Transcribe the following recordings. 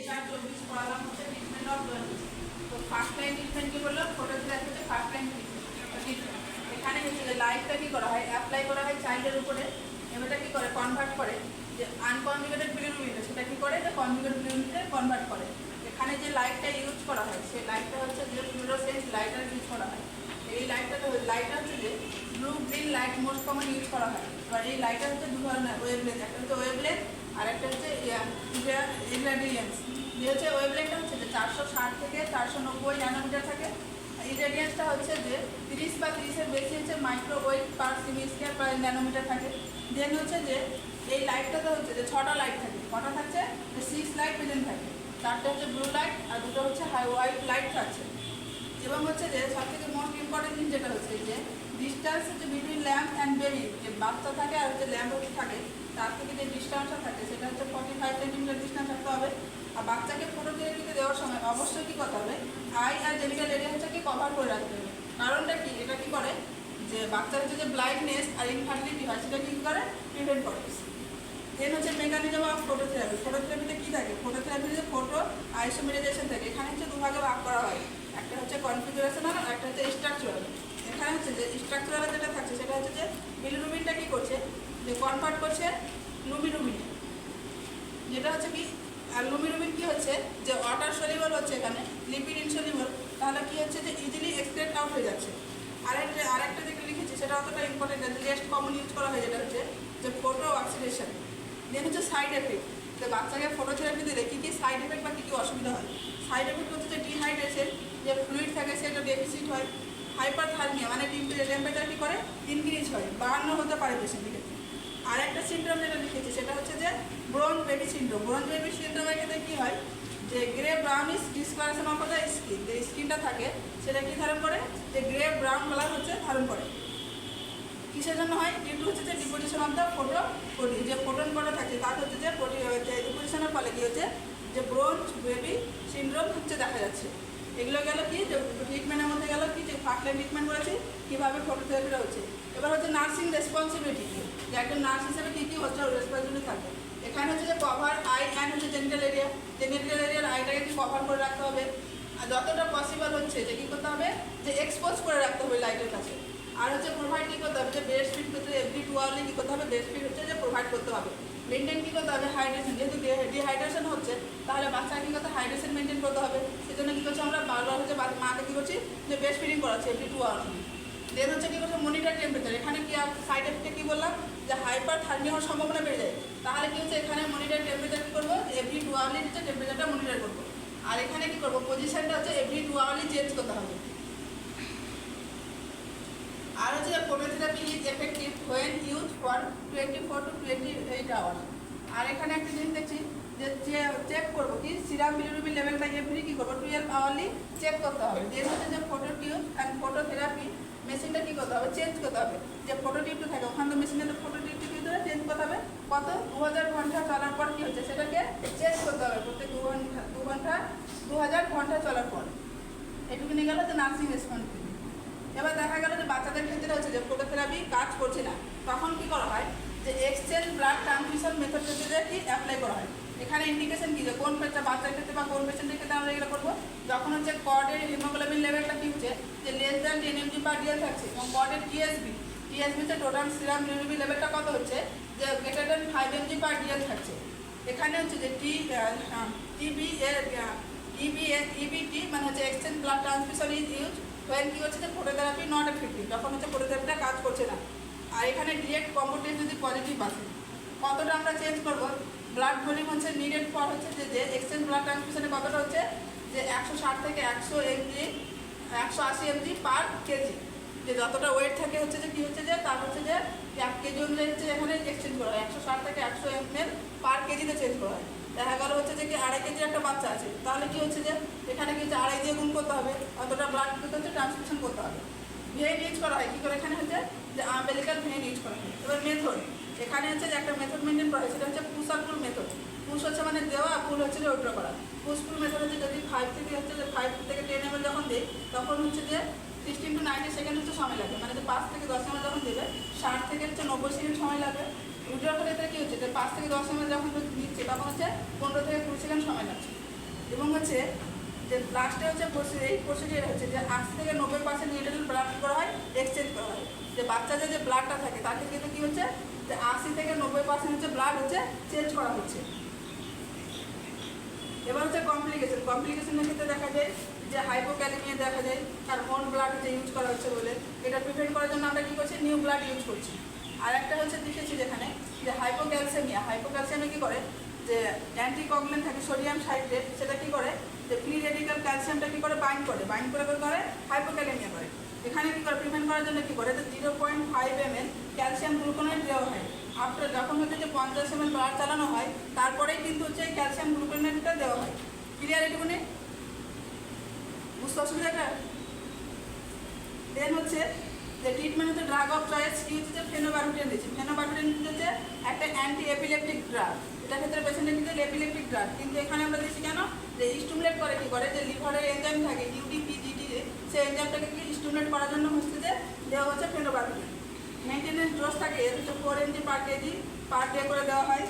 2024 পড়ালাম হচ্ছে treatment of jaundice. তো first line treatment কি বললো, ফটোথেরাপি হচ্ছে ফার্স্ট লাইন ট্রিটমেন্ট। এখানে হচ্ছে যে লাইটটা কি করা হয়, অ্যাপ্লাই করা হয় চাইল্ডের উপরে। এবারটা কি করে, কনভার্ট করে যে আনকনজুগেটেড বিলিরুবিনে, সেটা কি করে যে কনজুগেটেড বিলিরুবিনে কনভার্ট করে। এখানে যে লাইটটা ইউজ করা হয় সেই লাইটটা হচ্ছে যে ফ্লুরোসেন্ট লাইটার ইউজ করা হয়। এই লাইটটা হচ্ছে যে blue green light most common use করা হয়। এবার এই লাইটটা হচ্ছে দু ধরনের ওয়েভলেন্থ, একটা হচ্ছে ওয়েভলেন্থ আর একটা হচ্ছে ইরেডিয়েন্স। যে হচ্ছে ওয়েভলেন্থটা হচ্ছে যে 460 থেকে 490 ন্যানোমিটার থাকে। ইরেডিয়েন্সটা হচ্ছে যে 30 বা 30-এর বেশি হচ্ছে মাইক্রোওয়েভ পার সেমি স্কয়ার পার ন্যানোমিটার থাকে। দেন হচ্ছে যে এই লাইটটাতে হচ্ছে যে 6টা লাইট থাকে। কটা থাকছে, যে 6 লাইট প্রেজেন্ট থাকে। 4টা হচ্ছে ব্লু লাইট আর 2টো হচ্ছে হোয়াইট লাইট থাকছে। এবং হচ্ছে যে সব থেকে মোস্ট ইম্পর্টেন্ট জিনিস যেটা হচ্ছে যে ডিস্টেন্স হচ্ছে বিটুইন ল্যাম্প অ্যান্ড বেবি, যে বাচ্চা থাকে আর হচ্ছে ল্যাম্প থাকে তার থেকে যে ডিস্টেন্সটা থাকে সেটা হচ্ছে 45 সেন্টিমিটার ডিস্টেন্স থাকতে হবে। আর বাচ্চাকে ফটোথেরাপিতে দেওয়ার সময় অবশ্যই কী করতে হবে, আই আর জেনিটাল এরিয়া হচ্ছে কি কভার করে রাখতে হবে। কারণটা কি, এটা কি করে যে বাচ্চার হচ্ছে যে ব্লাইন্ডনেস আর ইনফার্টিলিটি হয় সেটা কি করে, প্রিভেন্ট করে। দেন হচ্ছে মেকানিজম অফ ফটোথেরাপি। ফটোথেরাপিতে কী থাকে, ফটোথেরাপিতে ফটো আইসোমেরাইজেশন থাকে। এখানে হচ্ছে দুভাগে ভাগ করা হয়, একটা হচ্ছে কনফিগারেশনাল আর একটা হচ্ছে স্ট্রাকচারাল। এখানে হচ্ছে যে স্ট্রাকচারাল যেটা থাকছে সেটা হচ্ছে যে বিলিরুবিনটা কী করছে, যে কনভার্ট করছে লুমিরুবিনে, যেটা হচ্ছে কি। আর লুমিরুবিন কি হচ্ছে যে ওয়াটার সলিউবল হচ্ছে, এখানে লিপিড ইনসলিউবল, তাহলে কি হচ্ছে যে ইজিলি এক্সট্রেক্ট আউট হয়ে যাচ্ছে। আরেকটা যেটা লিখেছি সেটা অতটা ইম্পর্টেন্ট না, লেস্ট কমন ইউজ করা হয়, যেটা হচ্ছে যে ফটো অক্সিডেশন। দেন হচ্ছে সাইড এফেক্ট, যে বাচ্চাকে ফটোথেরাপি দিলে কী কী সাইড এফেক্ট বা কী কী অসুবিধা হয়। সাইড এফেক্ট হচ্ছে যে ডিহাইড্রেশন, যে ফ্লুইড থাকে সেটা ডেফিসিট হয়। হাইপারথার্মিয়া মানে টেম্পারেচার কী করে, ইনক্রিজ হয়, বাড়ানো হতে পারে পেশেন্টের ক্ষেত্রে। আর একটা সিনড্রোম যেটা লিখেছি সেটা হচ্ছে যে bronze baby syndrome. Bronze baby সিনড্রোমের ক্ষেত্রে কী হয়, যে grey brownish discolouration of the skin, যে স্কিনটা থাকে সেটা কী ধারণ করে, যে গ্রে ব্রাউন কালার হচ্ছে ধারণ করে। কিসের জন্য হয়, ডিউ টু হচ্ছে যে ডিপোজিশন অফ দ্য প্রোটিন, যে প্রোটন কটা থাকে তার হচ্ছে যে ডিপোজিশনের ফলে কী হচ্ছে যে ব্রোঞ্জ বেবি সিনড্রোম হচ্ছে দেখা যাচ্ছে। এগুলো গেল কি, যে ট্রিটমেন্টের মধ্যে গেল কি, যে ফার্স্ট লাইন ট্রিটমেন্ট করেছি কীভাবে ফটোথেরাপিটা হচ্ছে। এবার হচ্ছে নার্সিং রেসপন্সিবিলিটি, যে একজন নার্স হিসেবে কী কী হচ্ছে রেসপন্সিবিলিটি থাকবে। এখানে হচ্ছে যে কভার আই অ্যান্ড হচ্ছে জেনিটাল এরিয়া, জেনিটাল এরিয়ার আইটাকে কি কভার করে রাখতে হবে। আর যতটা পসিবল হচ্ছে যে কী করতে হবে, যে এক্সপোজ করে রাখতে হবে লাইটের কাছে। আর হচ্ছে প্রোভাইড কী করতে হবে, যে ব্রেস্ট ফিড করতে এভরি 2 আওয়ারলি কী করতে হবে, ব্রেস্ট ফিড হচ্ছে যে প্রোভাইড করতে হবে। মেনটেন কী করতে হবে, হাইড্রেশন, যেহেতু ডিহাইড্রেশন হচ্ছে তাহলে বাচ্চা কী করতে হাইড্রেশন মেনটেন করতে হবে। সেজন্য কী করছি আমরা বারবার হচ্ছে মাকে কী করছি, যে ব্রেস্ট ফিডিং করাচ্ছি এভরি 2 আওয়ারলি। দেন হচ্ছে কী করছে, মনিটর টেম্পারেচার। এখানে কি সাইড এফেক্টে কী বললাম, যে হাইপার থার্মিয়া হওয়ার সম্ভাবনা বেড়ে যায়। তাহলে কী হচ্ছে, এখানে মনিটর টেম্পারেচার কী করবো, এভরি 2 আওয়ারলি হচ্ছে টেম্পারেচারটা মনিটর করবো। আর এখানে কী করবো, পজিশনটা হচ্ছে এভরি 2 আওয়ারলি চেঞ্জ করতে হবে। আর হচ্ছে phototherapy is effective when use for 24 to 28 hours. আর এখানে একটা জিনিস দেখছি যে চেক করবো কি, সিরাম বিলিরুবিন লেভেলটা এভরি কী করবো 12 আওয়ারলি চেক করতে হবে। দেন হচ্ছে যে ফটো টিউব অ্যান্ড ফটোথেরাপি মেশিনটা কী করতে হবে, চেঞ্জ করতে হবে। যে ফটো টিউবটা থাকে ওখানে তো মেশিনে তো ফটো টিউবটা কী ধরে চেঞ্জ করতে হবে, কত 2000 ঘন্টা চলার পর কী হচ্ছে সেটাকে চেঞ্জ করতে হবে, প্রত্যেক 2000 ঘন্টা চলার পর। এটুকু নিয়ে গেল যে নার্সিং রেসপন্সিবিলিটি। এবার দেখা গেল যে বাচ্চাদের ক্ষেত্রে হচ্ছে যে ফটোথেরাপি কাজ করছে না, তখন কি করা হয়, যে এক্সচেঞ্জ ব্লাড ট্রান্সফিউশন মেথড ক্ষেত্রে কি অ্যাপ্লাই করা হয়। এখানে ইন্ডিকেশন কী, যে কোন বাচ্চার ক্ষেত্রে বা কোন পেশেন্টের ক্ষেত্রে আমরা এগুলো করবো, যখন হচ্ছে কর্ডের হিমোগ্লোবিন লেভেলটা কী হচ্ছে, যে লেস দ্যান 10 mg/dl থাকছে, এবং কর্ডের টিএসবিতে টোটাল সিরাম বিলিরুবিন লেভেলটা কত হচ্ছে, যে গ্রেটার দ্যান 5 mg/dl থাকছে। এখানে হচ্ছে যে ইবিটি মানে হচ্ছে exchange blood transfusion is use when কী হচ্ছে যে ফটোথেরাপি নট এফেক্টিভ, তখন হচ্ছে ফটোথেরাপিটা কাজ করছে না। আর এখানে ডিরেক্ট কম্বো টেস্ট যদি পজিটিভ আসে, কতটা আমরা চেঞ্জ করবো, ব্লাড ভলিউম হচ্ছে নিডেড ফর হচ্ছে যে এক্সচেঞ্জ ব্লাড ট্রান্সফিউশনে কতটা হচ্ছে, যে 160 থেকে 180 mg পার কেজি। যে যতটা ওয়েট থাকে হচ্ছে যে কী হচ্ছে যে তার হচ্ছে যে 1 কেজি অনুযায়ী হচ্ছে এখানে এক্সচেঞ্জ করা হয়, 160 থেকে 100 ml পার কেজিতে চেঞ্জ করা হয়। দেখা গেল হচ্ছে যে কি 2.5 কেজির একটা বাচ্চা আছে, তাহলে কী হচ্ছে যে এখানে কি হচ্ছে 2.5 দিয়ে গুণ করতে হবে, অতটা ব্লাড কিন্তু হচ্ছে ট্রান্সফিউশন করতে হবে। ভেন ইউজ করা হয় কী করে, এখানে হচ্ছে যে আম্বেলিকাল ভেন ইউজ করা হয়। এবার মেথড, এখানে হচ্ছে যে একটা মেথড মেনটেন করা হয়, সেটা হচ্ছে পুশ আর পুল মেথড। পুশ হচ্ছে মানে দেওয়া, পুল হচ্ছে যে উইথড্র করা। পুশ পুল মেথড হচ্ছে যদি 5 থেকে 10 ml যখন দিই তখন হচ্ছে যে 16 to 90 সেকেন্ড হচ্ছে সময় লাগে, মানে যে 5 থেকে 10 ml যখন দেবে 60 থেকে হচ্ছে 90 সেকেন্ড সময় লাগে। উইথড্র করে এতে কী হচ্ছে, যে 5 থেকে 10 ml যখন দিচ্ছে তখন হচ্ছে 15 থেকে 20 সেকেন্ড সময় লাগছে। এবং হচ্ছে যে লাস্টে হচ্ছে এই প্রসিডিওর হচ্ছে যে 80 থেকে 90% নিউট্রাল ব্লাড করা হয়, এক্সচেঞ্জ করা হয়। যে বাচ্চাদের যে ব্লাডটা থাকে তাকে কিন্তু কী হচ্ছে যে 80 থেকে 90% হচ্ছে ব্লাড হচ্ছে চেঞ্জ করা হচ্ছে। এবার হচ্ছে কমপ্লিকেশনের ক্ষেত্রে দেখা যায় যে হাইপোক্যালেমিয়া দেখা যায়, কারণ ওন ব্লাড হচ্ছে ইউজ করা হচ্ছে বলে। এটা প্রিভেন্ট করার জন্য আমরা কী করছি, নিউ ব্লাড ইউজ করছি। আর একটা হচ্ছে দেখেছি যেখানে যে হাইপোক্যালসিয়ামে কী করে যে অ্যান্টিকগুলেন্ট থাকে সোডিয়াম সাইট্রেট, সেটা কী করে যে ফ্রি রেডিক্যাল ক্যালসিয়ামটা কী করে বাইন্ড করে হাইপোক্যালেমিয়া করে। এখানে কী করে প্রিভেন্ট করার জন্য কী করে যে 0.5 ml ক্যালসিয়াম গ্লুকোনেট দেওয়া হয়। আফটার যখন হচ্ছে যে 50 ml ব্লাড চালানো হয় তারপরেই কিন্তু হচ্ছে ক্যালসিয়াম গ্লুকোনেটটা দেওয়া হয়। ক্লিয়ার এটুকুনি? বুঝতে অসুবিধাটা? দেন হচ্ছে যে ট্রিটমেন্ট হচ্ছে ড্রাগ অফ চয়েস কি হচ্ছে যে ফেনোবারবিটান দিচ্ছে। ফেনোবারবিটান হচ্ছে একটা অ্যান্টি এপিলেপটিক ড্রাগ। এটা ক্ষেত্রে পেশেন্টের কিন্তু এপিলেপটিক ড্রাগ, কিন্তু এখানে আমরা দিচ্ছি কেন যে স্টিমুলেট করে কী করে যে লিভারের এনজাইম থাকে ইউডিপিজিটি, সেই এনজাইমটাকে কি স্টিমুলেট করার জন্য হচ্ছে যে দেওয়া হচ্ছে ফেনোবারবিটান। মেনটেনেন্স ডোজ থাকে এর হচ্ছে 4 mg পার কেজি পার ডে করে দেওয়া হয়।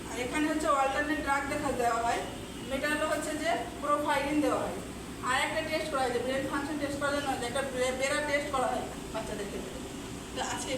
আর এখানে হচ্ছে অল্টারনেট ড্রাগ দেওয়া হয়। এটা হচ্ছে যে প্রোফাইলিন দেওয়া হয়। আর একটা টেস্ট করা হয় যে ব্রেন ফাংশন টেস্ট করার জন্য একটা বেরা টেস্ট করা হয় বাচ্চাদের ক্ষেত্রে। তো আজকে